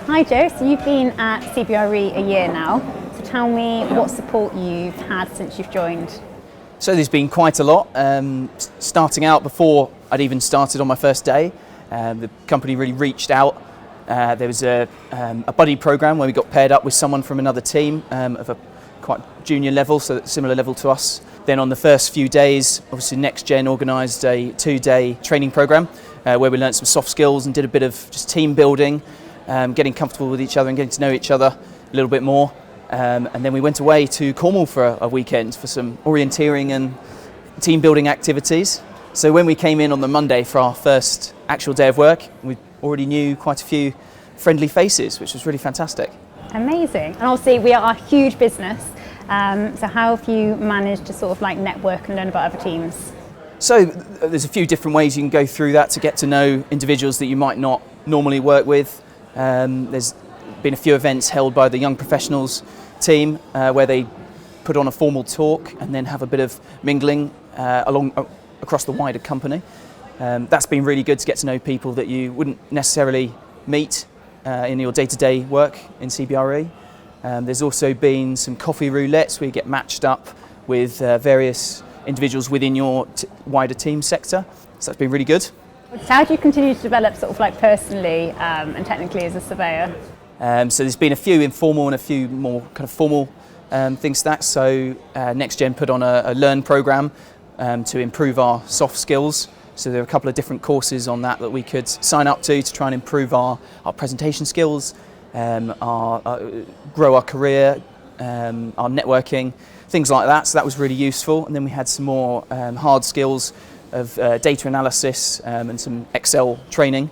Hi Joe, so you've been at CBRE a year now, so tell me what support you've had since you've joined. So there's been quite a lot. Starting out before I'd even started on my first day, the company really reached out. There was a buddy program where we got paired up with someone from another team of a quite junior level, so similar level to us. Then on the first few days, obviously NextGen organised a 2-day training program where we learned some soft skills and did a bit of just team building, getting comfortable with each other and getting to know each other a little bit more. And then we went away to Cornwall for a weekend for some orienteering and team building activities. So when we came in on the Monday for our first actual day of work, we already knew quite a few friendly faces, which was really fantastic. Amazing. And obviously we are a huge business, so how have you managed to sort of like network and learn about other teams? So there's a few different ways you can go through that to get to know individuals that you might not normally work with. There's been a few events held by the Young Professionals team where they put on a formal talk and then have a bit of mingling across the wider company. That's been really good to get to know people that you wouldn't necessarily meet in your day-to-day work in CBRE. There's also been some coffee roulettes where you get matched up with various individuals within your wider team sector. So that's been really good. So how do you continue to develop sort of like personally and technically as a surveyor? So there's been a few informal and a few more kind of formal things to that. So NextGen put on a Learn program to improve our soft skills. So there are a couple of different courses on that we could sign up to try and improve our presentation skills, grow our career, our networking, things like that. So that was really useful. And then we had some more hard skills of data analysis and some Excel training,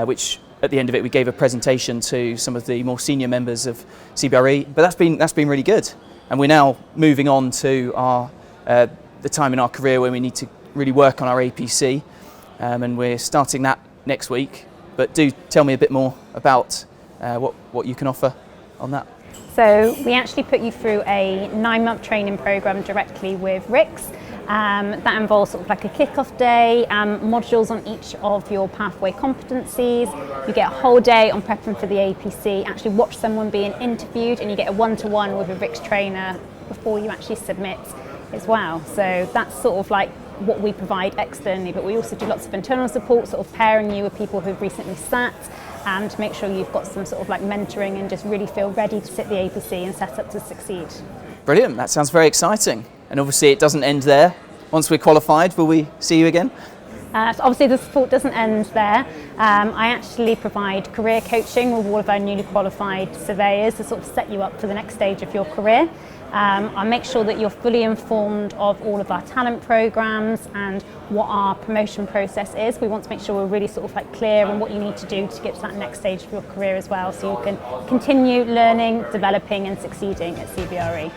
which at the end of it we gave a presentation to some of the more senior members of CBRE. But that's been really good. And we're now moving on to the time in our career where we need to really work on our APC, and we're starting that next week. But do tell me a bit more about what you can offer on that. So we actually put you through a 9-month training program directly with RICS. That involves sort of like a kick-off day, modules on each of your pathway competencies. You get a whole day on prepping for the APC, actually watch someone being interviewed, and you get a one-to-one with a RICS trainer before you actually submit as well. So that's sort of like what we provide externally, but we also do lots of internal support, sort of pairing you with people who've recently sat, and to make sure you've got some sort of like mentoring and just really feel ready to sit the APC and set up to succeed. Brilliant, that sounds very exciting. And obviously it doesn't end there. Once we're qualified, will we see you again? So obviously the support doesn't end there. I actually provide career coaching with all of our newly qualified surveyors to sort of set you up for the next stage of your career. I make sure that you're fully informed of all of our talent programs and what our promotion process is. We want to make sure we're really sort of like clear on what you need to do to get to that next stage of your career as well, so you can continue learning, developing and succeeding at CBRE.